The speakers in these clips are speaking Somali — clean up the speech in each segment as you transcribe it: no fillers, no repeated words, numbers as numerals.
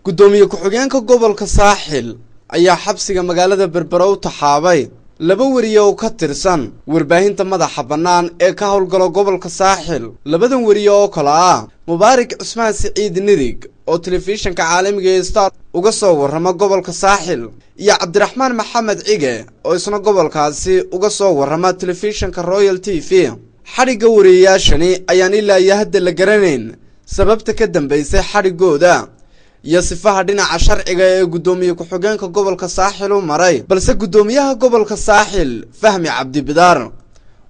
gudoomiye ku-xigeenka gobolka saaxil ayaa xabsiga magaalada Berbera u taxaabay laba wariye oo ka tirsan warbaahinta madaxa bannaan ee ka howlgala gobolka saaxil. labadan wariye oo kala ah Mubaarak Cusmaan Saciid Nidig oo telefishinka caalamiga ee Star uga soo warrama gobolka saaxil iyo Cabdiraxmaan Maxamed Cige oo isna gobolkaasi uga soo warrama telefishinka Royal TV. xariga wariyeyaashani ayaan ilaa hadda la garanayn sababta ka dambeysay xarigooda iyo sifaha dhinaca sharciga ee gudoomiye ku-xigeenka gobolka saaxil u maray, balse gudoomiyaha gobolka saaxil Fahmi Cabdi Bidaar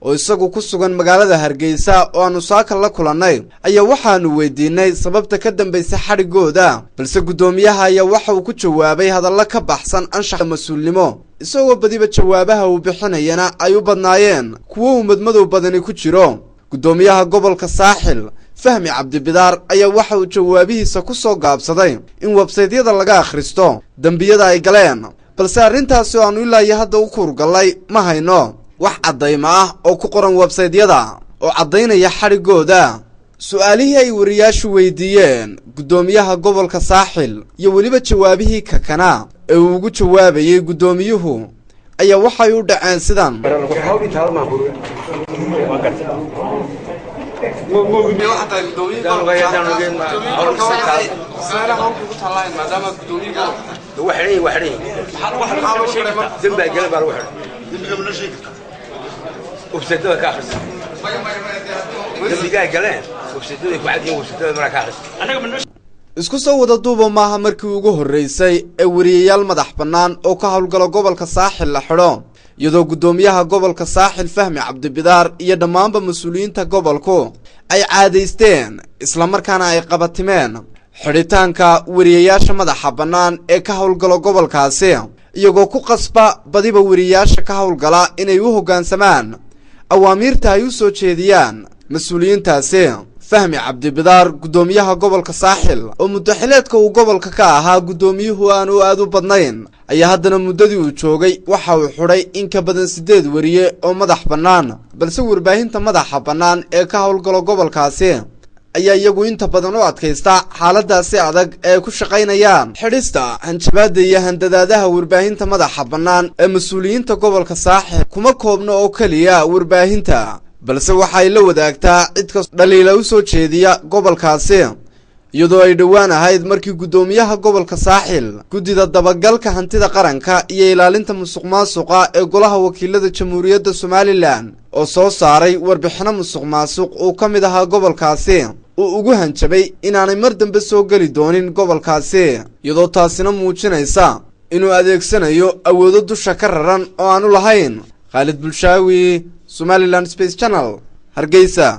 oo isagu ku sugan magaalada Hargeysa oo aanu saaka la kulanay ayaa waxaanu weydiinay sababta ka dambeysay xarigooda, balse gudoomiyaha ayaa waxa uu ku jawaabay hadallo ka baxsan anshaxa mas'uulnimo, isagoo badiba jawaabaha uu bixinayana ay u badnaayeen kuwo madmadow badani ku jiro. gudoomiyaha gobolka saaxil Fahmi Cabdi Bidaar ayaa waxa uu jawaabihiisa ku soo gaabsaday in website-yada laga akhristo dambiyada ay galeen, balse arrintaasi oo aanu ilaa hadda u kurgalay ma hayno wax cadaymo ah oo ku qoran website-yada oo cadaynaya xarigooda. su'aalihii ay wariyaashu weydiiyeen gudoomiyaha gobolka saaxil iyo weliba jawaabihii kakana ee uu ugu jawaabayay gudoomiyuhu ayaa waxay u dhaceen sidan. isku soo wada duuba maaha markii ugu horeysay ee wariyeyaal madax bannaan oo ka howlgala gobolka saaxil la xidho, iyadoo gudoomiyaha gobolka saaxil Fahmi Cabdi Bidaar iyo dhammaanba mas'uuliyiinta gobolku ay caadaysteen isla markaana ay qabatimeen xidhitaanka wariyeyaasha madaxa bannaan ee ka howlgala gobolkaasi, iyagoo ku qasba badiba wariyeyaasha ka howlgala inay u hoggaansamaan awaamiirta ay u soo jeediyaan mas'uuliyiintaasi. Fahmi Cabdi Bidaar gudoomiyaha gobolka saaxil oo muddaxileedka uu gobolka ka ahaa gudoomiyuhu aanu aad u badnayn ayaa haddana muddadii uu joogay waxa uu xidhay in ka badan 8 wariye oo madax bannaan, balse warbaahinta madaxa bannaan ee ka howlgala gobolkaasi ayaa iyagu inta badan u adkaysta xaaladaasi adag ee ku shaqaynayaan xidhista hanjabaada iyo handadaadaha warbaahinta madaxa bannaan ee mas'uuliyiinta gobolka saaxil kuma koobno oo kaliya warbaahinta, balse waxay la wadaagtaa cid kasta dhaliila u soo jeediya gobolkaasi, iyadoo ay dhowaan ahayd markii gudoomiyaha gobolka saaxil guddida dabagalka hantida qaranka iyo ilaalinta musuqmaasuqa ee golaha wakiilada jamhuuriyadda Somaliland oo soo saaray warbixino musuqmaasuq oo ka mid ahaa gobolkaasi uu ugu hanjabay inaanay mar dambe soo geli doonin gobolkaasi, iyadoo taasina muujinaysa inuu adeegsanayo awoodo dusha ka raran oo aanu lahayn. Khalid Bulshaawi, Somaliland Space Channel, Hargeysa.